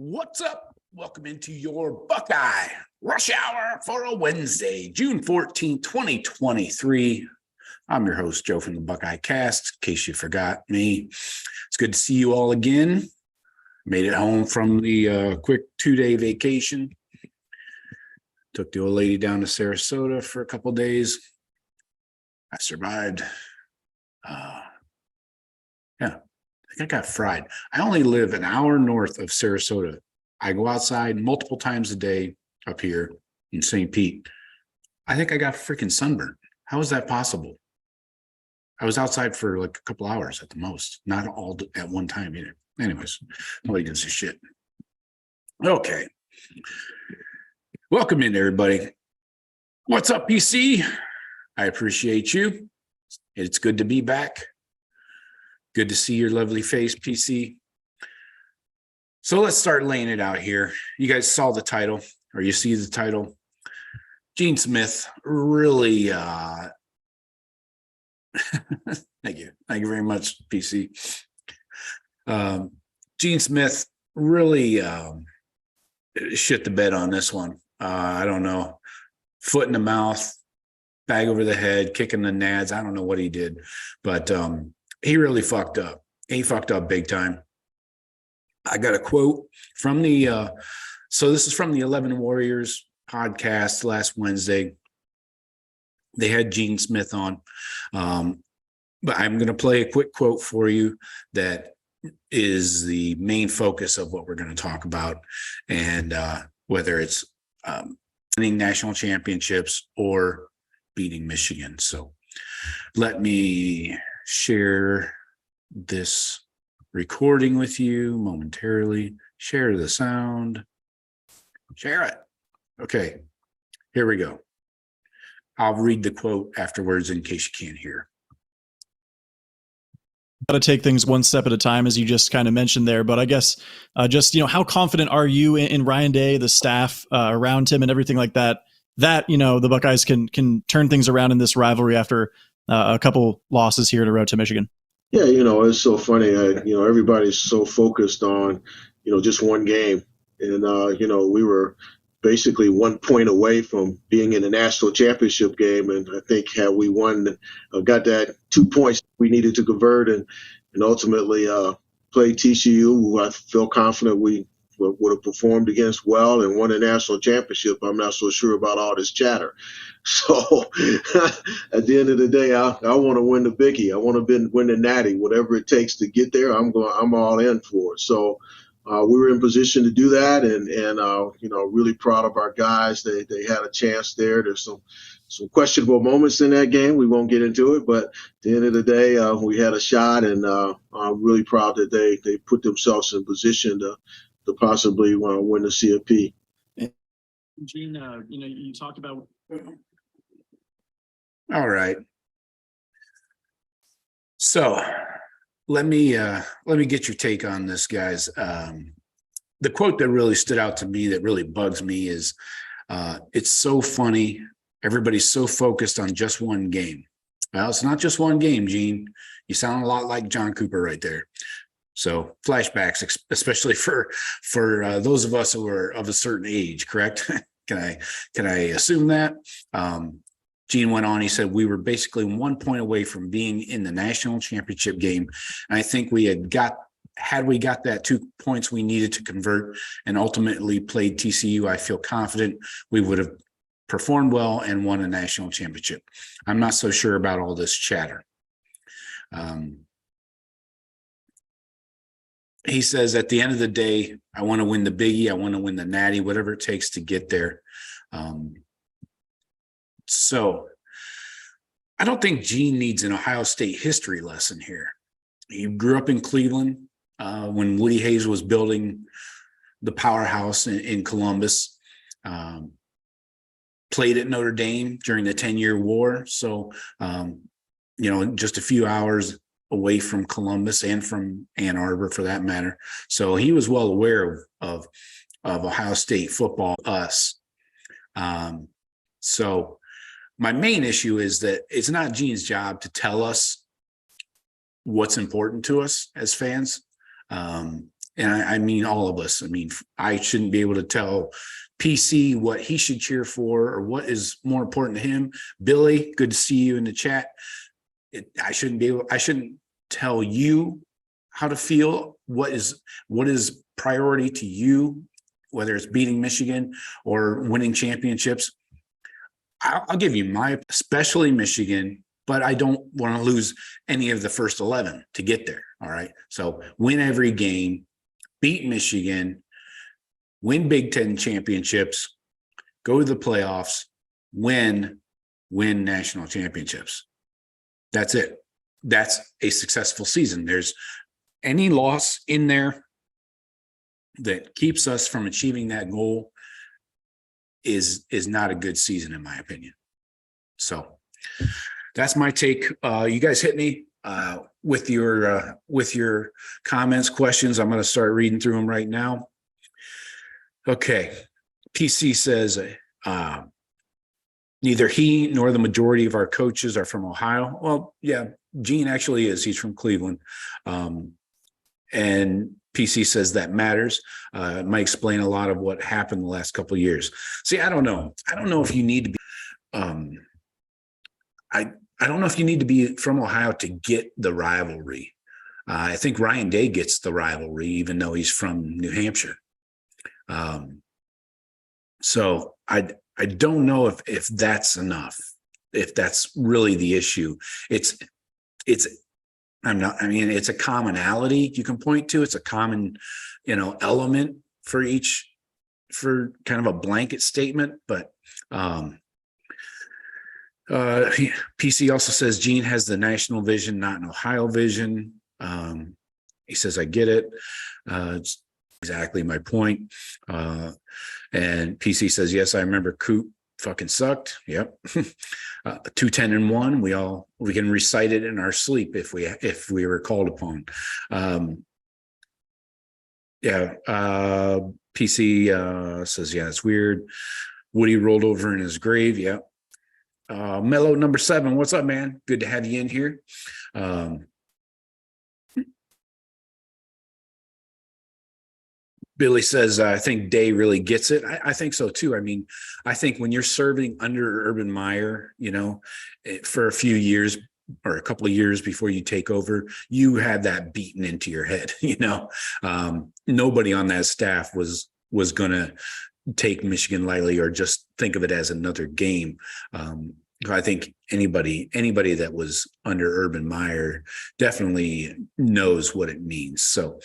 What's up? Welcome into your Buckeye Rush Hour for a Wednesday, June 14th, 2023. I'm your host, Joe from the Buckeye Cast, in case you forgot me. It's good to see you all again. Made it home from the quick 2-day vacation. Took the old lady down to Sarasota for a couple days. I survived. I think I got fried. I only live an hour north of Sarasota. I go outside multiple times a day up here in St. Pete. I think I got freaking sunburned. How is that possible? I was outside for like a couple hours at the most, not all at one time either. Anyways, nobody gives a shit. Okay. Welcome in, everybody. What's up, PC? I appreciate you. It's good to be back. Good to see your lovely face, PC. So let's start laying it out here. You guys saw the title, or you see the title. Gene Smith really, thank you very much, PC. Gene Smith really shit the bed on this one. I don't know, foot in the mouth, bag over the head, kicking the nads. I don't know what he did, but he really fucked up. He fucked up big time. I got a quote from the, so this is from the 11 Warriors podcast last Wednesday. They had Gene Smith on, but I'm going to play a quick quote for you that is the main focus of what we're going to talk about, and whether it's winning national championships or beating Michigan. So let me share this recording with you momentarily. Share the sound. Share it. Okay, here we go. I'll read the quote afterwards in case you can't hear. Got to take things one step at a time, as you just kind of mentioned there. But I guess how confident are you in Ryan Day, the staff around him, and everything like that? That the Buckeyes can turn things around in this rivalry after a couple losses here to road to Michigan. Yeah, it's so funny. Everybody's so focused on, just one game. And, we were basically 1 point away from being in the national championship game. And I think had we won, got that 2 points we needed to convert and ultimately play TCU, who I feel confident we would have performed against well and won a national championship. I'm not so sure about all this chatter. So at the end of the day, I want to win the biggie. I want to win the natty. Whatever it takes to get there, I'm all in for it. So we were in position to do that, and really proud of our guys. They had a chance there. There's some questionable moments in that game. We won't get into it, but at the end of the day, we had a shot, and I'm really proud that they put themselves in position to possibly win the CFP. Gene, you talked about. All right. So let me get your take on this, guys. The quote that really stood out to me, that really bugs me, is it's so funny. Everybody's so focused on just one game. Well, it's not just one game, Gene. You sound a lot like John Cooper right there. So flashbacks, especially for those of us who are of a certain age, correct? Can I assume that? Gene went on, he said, we were basically 1 point away from being in the national championship game. And I think had we got that 2 points we needed to convert and ultimately played TCU, I feel confident we would have performed well and won a national championship. I'm not so sure about all this chatter. He says, at the end of the day, I want to win the biggie. I want to win the natty, whatever it takes to get there. So I don't think Gene needs an Ohio State history lesson here. He grew up in Cleveland when Woody Hayes was building the powerhouse in Columbus. Played at Notre Dame during the 10-year war. So, just a few hours away from Columbus and from Ann Arbor for that matter. So he was well aware of Ohio State football, us. So my main issue is that it's not Gene's job to tell us what's important to us as fans. and I mean all of us. I mean, I shouldn't be able to tell PC what he should cheer for or what is more important to him. Billy, good to see you in the chat. I shouldn't tell you how to feel, what is priority to you, whether it's beating Michigan or winning championships. I'll give you especially Michigan, but I don't want to lose any of the first 11 to get there. All right. So win every game, beat Michigan, win Big Ten championships, go to the playoffs, win national championships. That's it. That's a successful season. There's any loss in there that keeps us from achieving that goal is not a good season, in my opinion. So that's my take. You guys hit me with your comments, questions. I'm going to start reading through them right now. Okay. PC says, neither he nor the majority of our coaches are from Ohio. Well, yeah, Gene actually is. He's from Cleveland. And PC says that matters. It might explain a lot of what happened the last couple of years. See, I don't know. I don't know if you need to be, I don't know if you need to be from Ohio to get the rivalry. I think Ryan Day gets the rivalry, even though he's from New Hampshire. So I don't know if that's enough, if that's really the issue. It's a commonality you can point to. It's a common, element for kind of a blanket statement. But PC also says Gene has the national vision, not an Ohio vision. He says, I get it. It's exactly my point. And PC says, yes, I remember Coop fucking sucked. Yep. 2-10-1. We can recite it in our sleep if we were called upon. PC says, yeah, it's weird. Woody rolled over in his grave. Yep. Mellow number 7. What's up, man? Good to have you in here. Billy says, I think Day really gets it. I think so too. I mean, I think when you're serving under Urban Meyer, for a few years or a couple of years before you take over, you had that beaten into your head. Nobody on that staff was going to take Michigan lightly or just think of it as another game. I think anybody that was under Urban Meyer definitely knows what it means. So,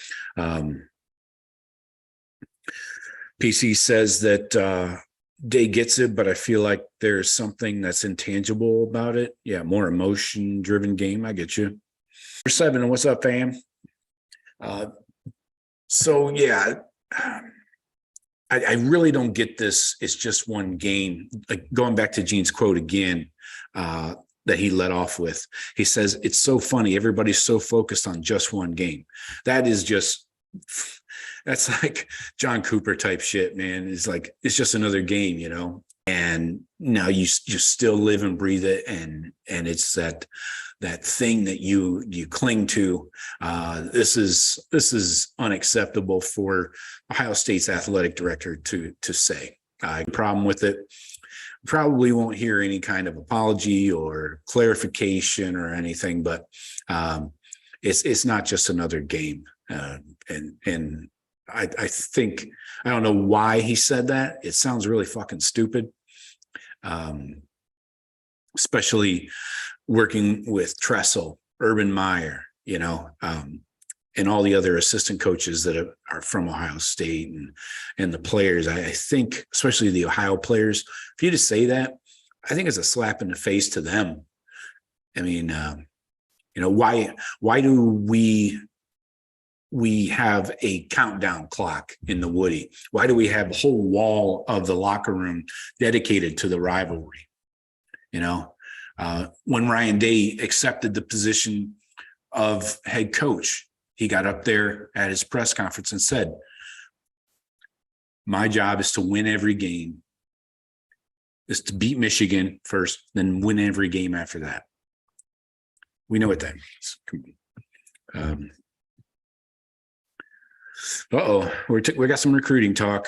PC says that Day gets it, but I feel like there's something that's intangible about it. Yeah, more emotion-driven game. I get you. Number 7, what's up, fam? So, yeah, I really don't get this. It's just one game. Like going back to Gene's quote again, that he led off with. He says, it's so funny. Everybody's so focused on just one game. That's like John Cooper type shit, man. It's like, it's just another game, and now you still live and breathe it. And it's that thing that you cling to. This is unacceptable for Ohio State's athletic director to say. Problem with it. Probably won't hear any kind of apology or clarification or anything, but it's not just another game. And I think, I don't know why he said that. It sounds really fucking stupid. Especially working with Tressel, Urban Meyer, and all the other assistant coaches that are from Ohio State and the players. I think, especially the Ohio players, for you to say that, I think it's a slap in the face to them. I mean, why do we have a countdown clock in the Woody? Why do we have a whole wall of the locker room dedicated to the rivalry? When Ryan Day accepted the position of head coach, he got up there at his press conference and said, my job is to win every game, is to beat Michigan first, then win every game after that. We know what that means. We got some recruiting talk.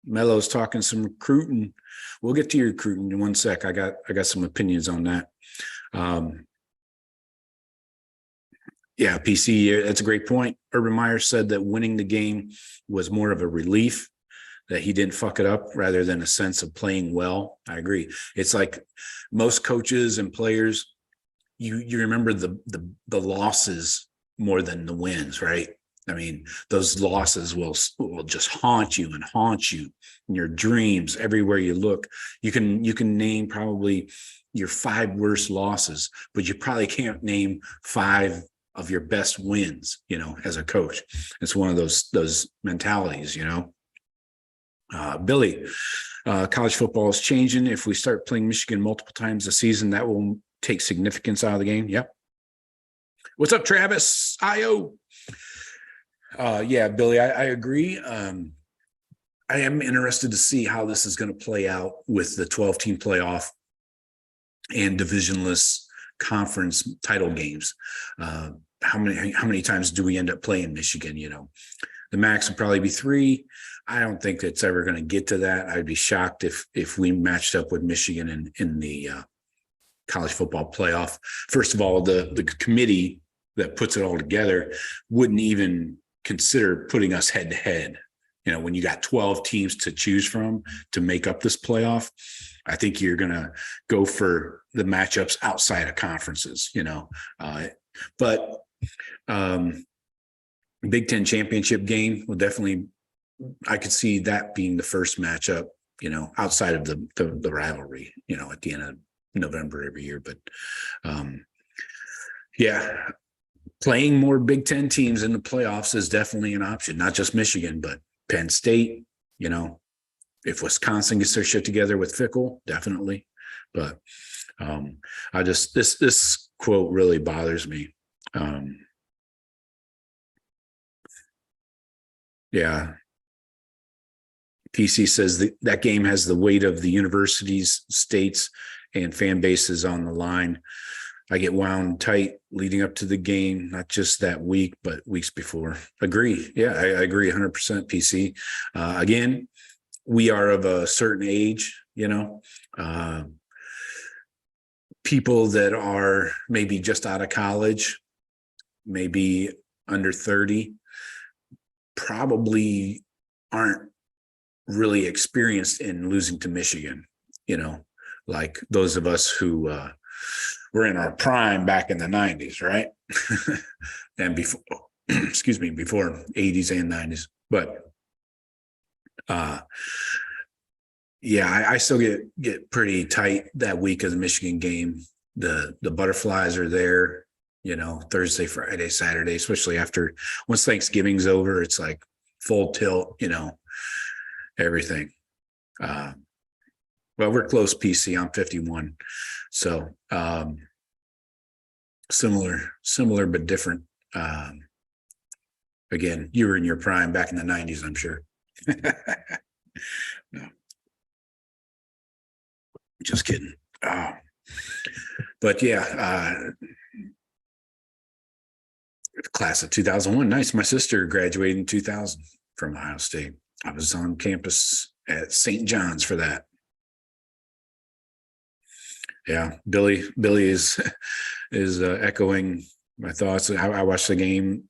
Melo's talking some recruiting. We'll get to your recruiting in 1 sec. I got some opinions on that. Yeah, PC, that's a great point. Urban Meyer said that winning the game was more of a relief, that he didn't fuck it up rather than a sense of playing well. I agree. It's like most coaches and players, you remember the losses more than the wins, right? I mean, those losses will just haunt you in your dreams everywhere you look. You can name probably your 5 worst losses, but you probably can't name 5 of your best wins, as a coach. It's one of those mentalities, Billy, college football is changing. If we start playing Michigan multiple times a season, that will take significance out of the game. Yep. What's up, Travis? IO. Yeah, Billy, I agree. I am interested to see how this is going to play out with the 12-team playoff and divisionless conference title games. How many times do we end up playing Michigan? The max would probably be 3. I don't think it's ever going to get to that. I'd be shocked if we matched up with Michigan in the college football playoff. First of all, the committee that puts it all together wouldn't even consider putting us head to head. When you got 12 teams to choose from to make up this playoff, I think you're going to go for the matchups outside of conferences, but Big Ten championship game will definitely, I could see that being the first matchup, outside of the rivalry, at the end of November every year. But yeah, playing more Big Ten teams in the playoffs is definitely an option, not just Michigan, but Penn State, if Wisconsin gets their shit together with Fickle, definitely. But this quote really bothers me. Yeah. PC says that game has the weight of the universities, states, and fan bases on the line. I get wound tight leading up to the game, not just that week, but weeks before. Agree. Yeah, I agree 100%, PC. Again, we are of a certain age, people that are maybe just out of college, maybe under 30, probably aren't really experienced in losing to Michigan, like those of us who were in our prime back in the 90s, right? And before, before 80s and 90s. But yeah, I still get pretty tight that week of the Michigan game. The butterflies are there, Thursday, Friday, Saturday, especially once Thanksgiving's over, it's like full tilt, everything. Well, we're close, PC. I'm 51. So similar, but different. Again, you were in your prime back in the 90s, I'm sure. No. Just kidding. But yeah, class of 2001. Nice. My sister graduated in 2000 from Ohio State. I was on campus at St. John's for that. Yeah, Billy is echoing my thoughts. I watched the game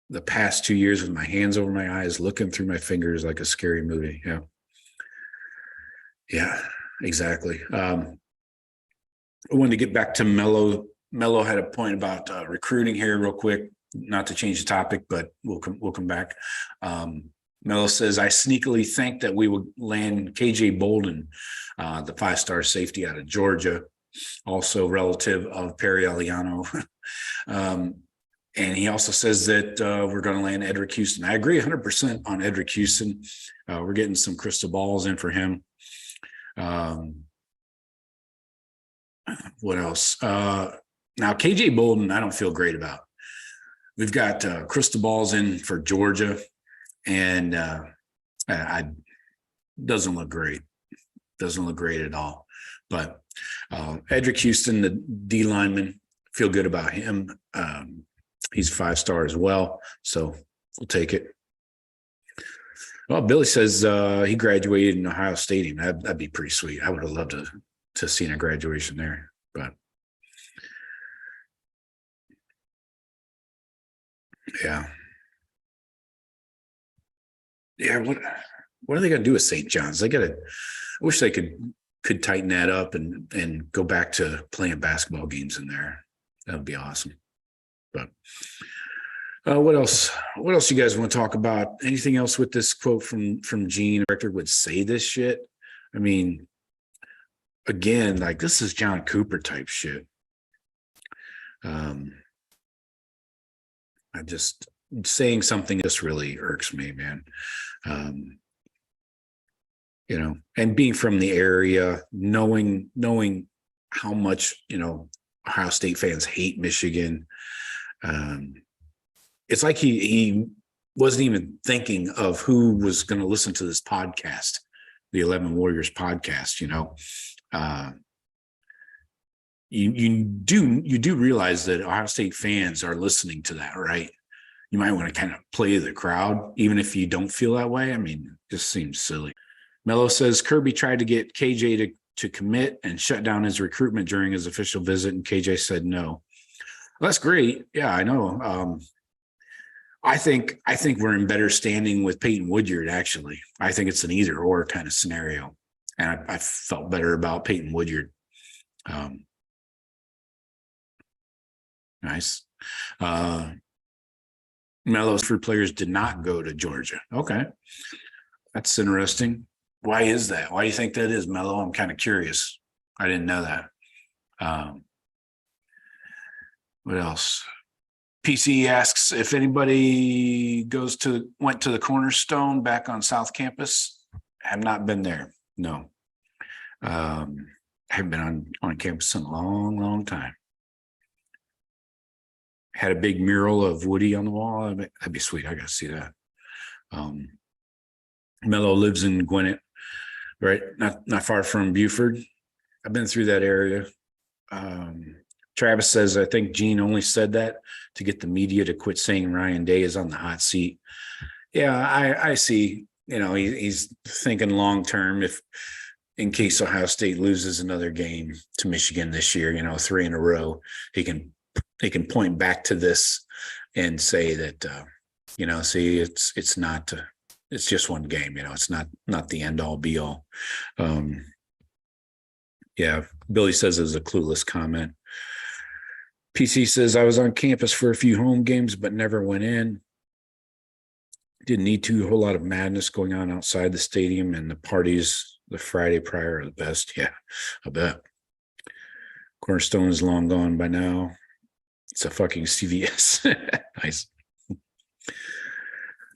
the past 2 years with my hands over my eyes, looking through my fingers like a scary movie. Yeah, exactly. I wanted to get back to Mello. Mello had a point about recruiting here real quick, not to change the topic, but we'll come back. Mello says, I sneakily think that we will land KJ Bolden, the 5-star safety out of Georgia, also relative of Perry Eliano. And he also says that we're going to land Edric Houston. I agree 100% on Edric Houston. We're getting some crystal balls in for him. What else? Now, KJ Bolden, I don't feel great about. We've got crystal balls in for Georgia, and doesn't look great. Doesn't look great at all. But Edric Houston, the D lineman, feel good about him. He's a 5-star as well, so we'll take it. Well, Billy says he graduated in Ohio State. That'd be pretty sweet. I would have loved to seen a graduation there, but yeah. Yeah, what are they going to do with St. John's? They got to. I wish they could tighten that up and go back to playing basketball games in there. That would be awesome. But what else? What else you guys want to talk about? Anything else with this quote from Gene? The director would say this shit. I mean, again, like this is John Cooper type shit. I just saying something just really irks me, man. You know, and being from the area, knowing how much, you know, Ohio State fans hate Michigan. It's like he wasn't even thinking of who was going to listen to this podcast, the 11 Warriors podcast, you know. You do realize that Ohio State fans are listening to that, right? You might want to kind of play the crowd, even if you don't feel that way. I mean, it just seems silly. Mello says Kirby tried to get KJ to commit and shut down his recruitment during his official visit, and KJ said no. Well, that's great. Yeah, I know. I think we're in better standing with Peyton Woodyard, actually. I think it's an either or kind of scenario. And I felt better about Peyton Woodyard. Nice. Mello's fruit players did not go to Georgia. Okay. That's interesting. Why is that? Why do you think that is, Mello? I'm kind of curious. I didn't know that. What else? PC asks if anybody went to the Cornerstone back on South Campus. Have not been there. No. I haven't been on campus in a long, long time. Had a big mural of Woody on the wall. That'd be sweet. I got to see that. Mello lives in Gwinnett, right? Not far from Buford. I've been through that area. Travis says, I think Gene only said that to get the media to quit saying Ryan Day is on the hot seat. Yeah, I see. You know, he's thinking long term. If in case Ohio State loses another game to Michigan this year, you know, 3 in a row, he can point back to this and say that, you know, see, it's not, it's just one game, you know, it's not the end all be all. Yeah. Billy says it was a clueless comment. PC says I was on campus for a few home games, but never went in. Didn't need to. A whole lot of madness going on outside the stadium, and the parties the Friday prior are the best. Yeah, I bet. Cornerstone is long gone by now. It's a fucking CVS. Nice.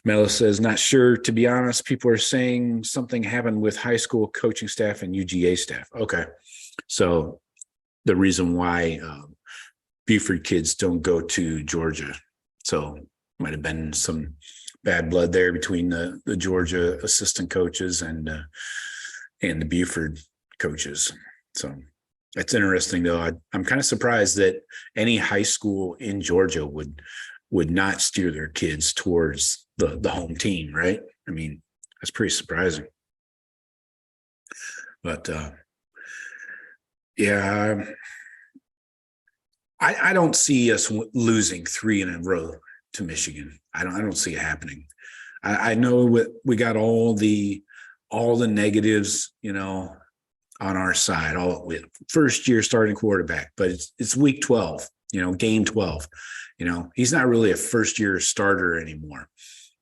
Mello says, not sure. To be honest, people are saying something happened with high school coaching staff and UGA staff. Okay. So the reason why Buford kids don't go to Georgia. So might have been some bad blood there between the Georgia assistant coaches and the Buford coaches. So that's interesting, though. I'm kind of surprised that any high school in Georgia would not steer their kids towards the home team, right? I mean, that's pretty surprising. But yeah, I don't see us losing 3 in a row to Michigan. I don't see it happening. I know we got all the negatives, you know, on our side. All first year starting quarterback, but it's week 12, you know, game 12. You know, he's not really a first year starter anymore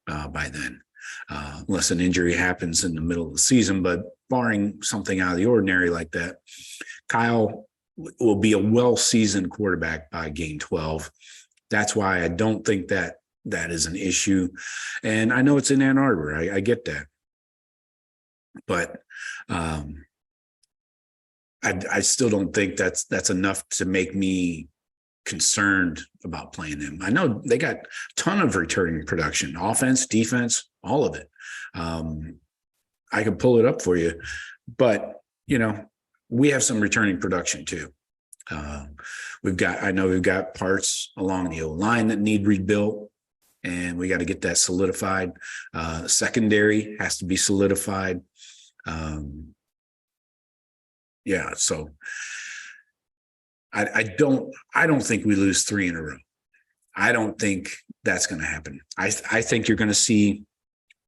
by then, unless an injury happens in the middle of the season. But barring something out of the ordinary like that, Kyle will be a well-seasoned quarterback by game 12. That's why I don't think that is an issue. And I know it's in Ann Arbor. I get that. But I still don't think that's enough to make me concerned about playing them. I know they got a ton of returning production, offense, defense, all of it. I can pull it up for you, but you know, we have some returning production too. I know we've got parts along the O-line that need rebuilt. and we got to get that solidified. Secondary has to be solidified. Yeah, so I don't think we lose 3 in a row. I don't think that's going to happen. I think you're going to see,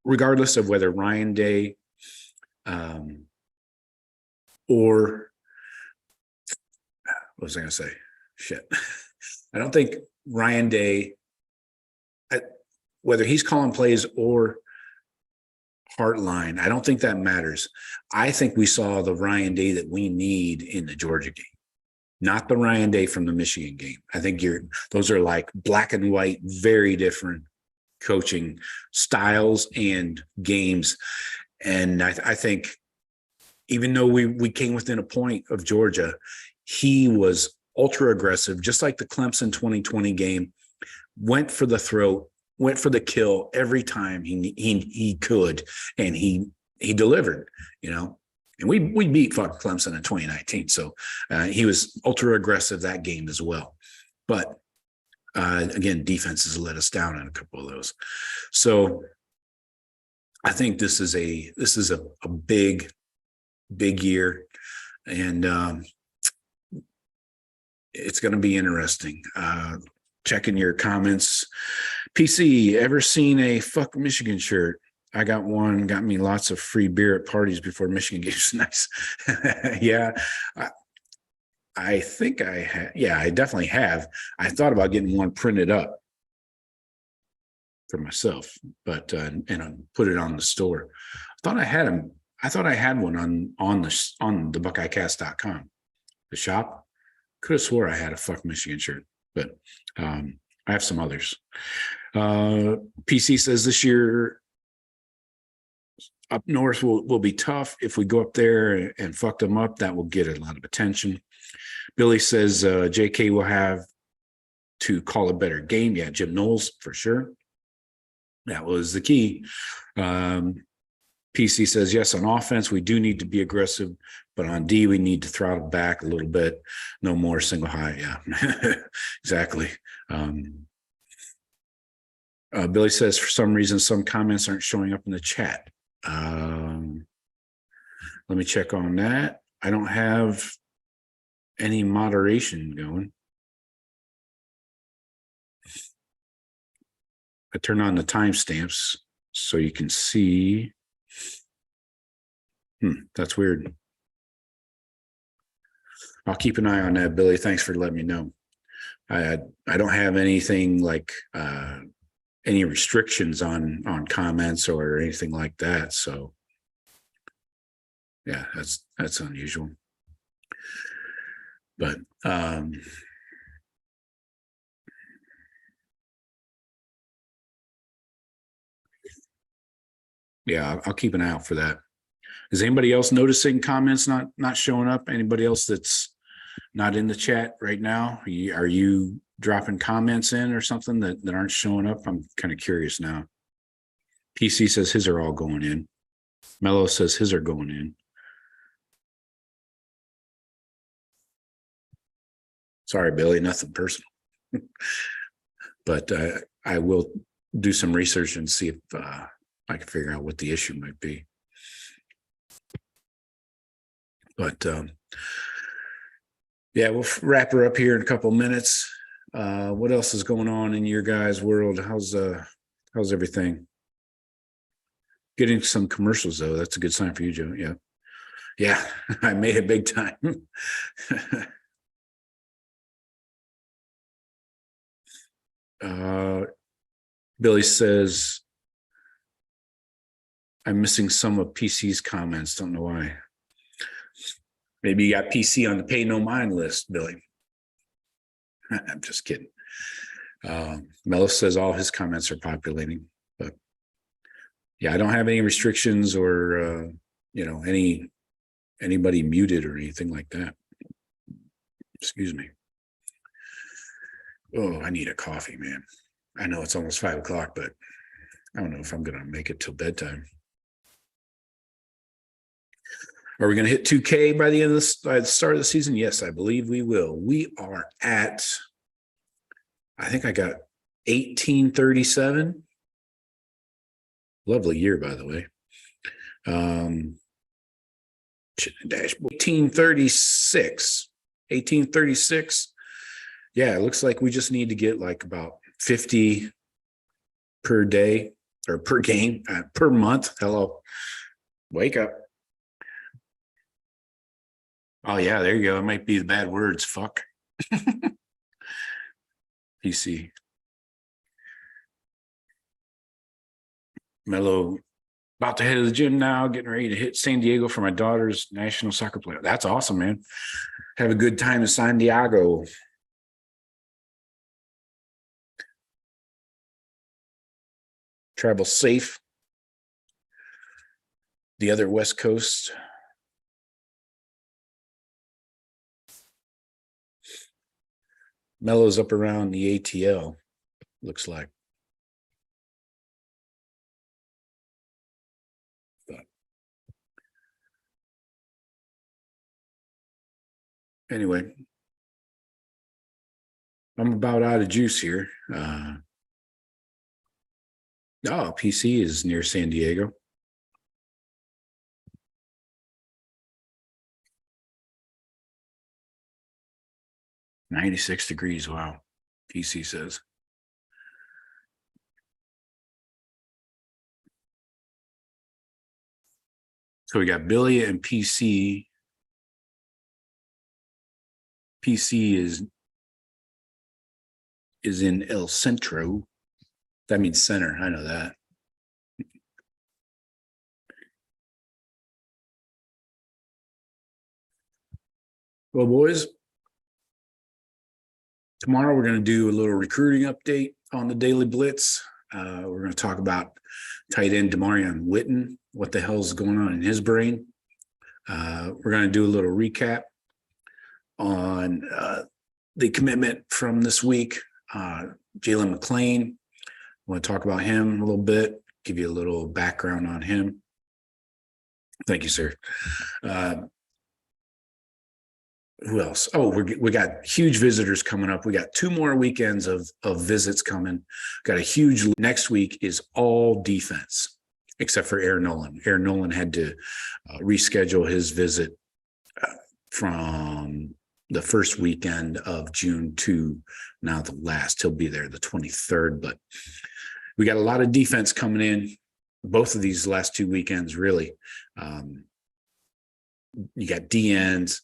regardless of whether Ryan Day or what was I going to say? Shit. I don't think Ryan Day, whether he's calling plays or Hartline, I don't think that matters. I think we saw the Ryan Day that we need in the Georgia game, not the Ryan Day from the Michigan game. I think those are like black and white, very different coaching styles and games. And I think even though we came within a point of Georgia, he was ultra aggressive, just like the Clemson 2020 game, went for the throat, went for the kill every time he could, and he delivered, and we beat fucking Clemson in 2019. So he was ultra aggressive that game as well. But again, defenses let us down in a couple of those. So I think this is a big year, and it's going to be interesting. Checking your comments. PC, ever seen a fuck Michigan shirt? I got one, got me lots of free beer at parties before Michigan games. Nice. Yeah. I think I have. Yeah, I definitely have. I thought about getting one printed up for myself, but and put it on the store. I thought I had them. I thought I had one on the buckeyecast.com, the shop. Could have swore I had a fuck Michigan shirt, but I have some others. PC says this year up north will be tough. If we go up there and fuck them up, that will get a lot of attention. Billy says JK will have to call a better game. Yeah, Jim Knowles for sure. That was the key. PC says, yes, on offense, we do need to be aggressive, but on D, we need to throttle back a little bit. No more single high. Yeah, exactly. Billy says, for some reason, some comments aren't showing up in the chat. Let me check on that. I don't have any moderation going. I turn on the timestamps so you can see. That's weird. I'll keep an eye on that, Billy. Thanks for letting me know. I don't have anything like any restrictions on comments or anything like that. So yeah, that's unusual. But yeah, I'll keep an eye out for that. Is anybody else noticing comments not showing up? Anybody else that's not in the chat right now? Are you dropping comments in or something that aren't showing up? I'm kind of curious now. PC says his are all going in. Mello says his are going in. Sorry, Billy, nothing personal. But I will do some research and see if I can figure out what the issue might be. But yeah, we'll wrap her up here in a couple of minutes. What else is going on in your guys' world? How's everything? Getting some commercials though. That's a good sign for you, Joe. Yeah. Yeah, I made it big time. Billy says, I'm missing some of PC's comments. Don't know why. Maybe you got PC on the pay no mind list, Billy. I'm just kidding. Mello says all his comments are populating, but yeah, I don't have any restrictions or anybody muted or anything like that. Excuse me. Oh, I need a coffee, man. I know it's almost 5 o'clock, but I don't know if I'm going to make it till bedtime. Are we going to hit 2K by the end of by the start of the season? Yes, I believe we will. We are at, I think I got 1837. Lovely year, by the way. 1836. 1836. Yeah, it looks like we just need to get like about 50 per day or per game, per month. Hello. Wake up. Oh, yeah, there you go. It might be the bad words. Fuck. PC. Mello about to head to the gym now, getting ready to hit San Diego for my daughter's national soccer player. That's awesome, man. Have a good time in San Diego. Travel safe. The other West Coast. Mello's up around the ATL, looks like. But anyway, I'm about out of juice here. PC is near San Diego. $96 degrees. Wow. PC says. So we got Billy and PC. PC is in El Centro. That means center. I know that. Well, boys, tomorrow we're going to do a little recruiting update on the Daily Blitz. We're going to talk about tight end Demarion Witten, what the hell's going on in his brain. We're going to do a little recap on the commitment from this week. Jalen McClain. I want to talk about him a little bit, give you a little background on him. Thank you, sir. Who else? Oh, we got huge visitors coming up. We got 2 more weekends of visits coming. Got a huge next week is all defense, except for Aaron Nolan. Aaron Nolan had to reschedule his visit from the first weekend of June to now the last. He'll be there the 23rd, but we got a lot of defense coming in both of these last 2 weekends, really. You got DNs,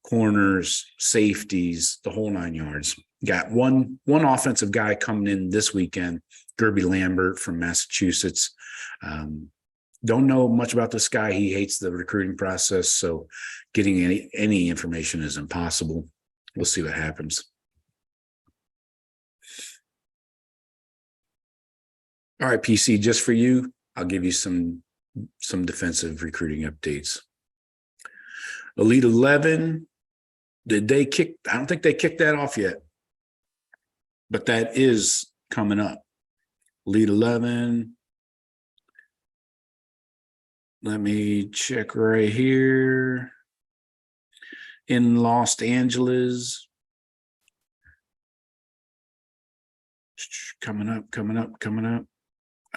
corners, safeties, the whole 9 yards. Got one offensive guy coming in this weekend, Gerby Lambert from Massachusetts. Don't know much about this guy. He hates the recruiting process, so getting any information is impossible. We'll see what happens. All right, PC, just for you, I'll give you some defensive recruiting updates. Elite 11, did they kick? I don't think they kicked that off yet, but that is coming up. Elite 11. Let me check right here. In Los Angeles. Coming up.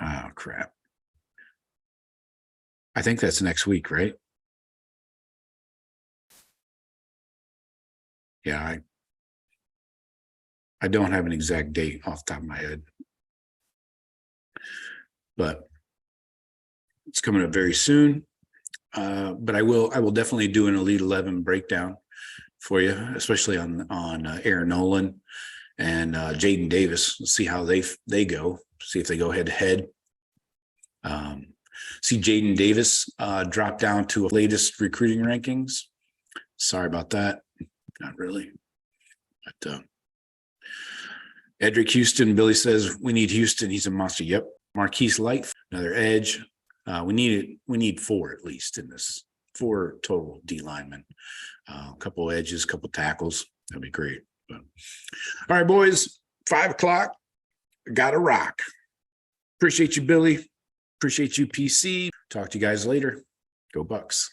Oh, crap. I think that's next week, right? Yeah, I don't have an exact date off the top of my head, but it's coming up very soon. But I will definitely do an Elite 11 breakdown for you, especially on Aaron Nolan and Jaden Davis. Let's see how they go. See if they go head to head. See Jaden Davis drop down to latest recruiting rankings. Sorry about that. Not really. But Edric Houston, Billy says we need Houston. He's a monster. Yep. Marquise Light, another edge. We need 4 at least in this. 4 total D linemen. A couple edges, couple tackles. That'd be great. But, all right, boys. 5 o'clock. Gotta rock. Appreciate you, Billy. Appreciate you, PC. Talk to you guys later. Go Bucks.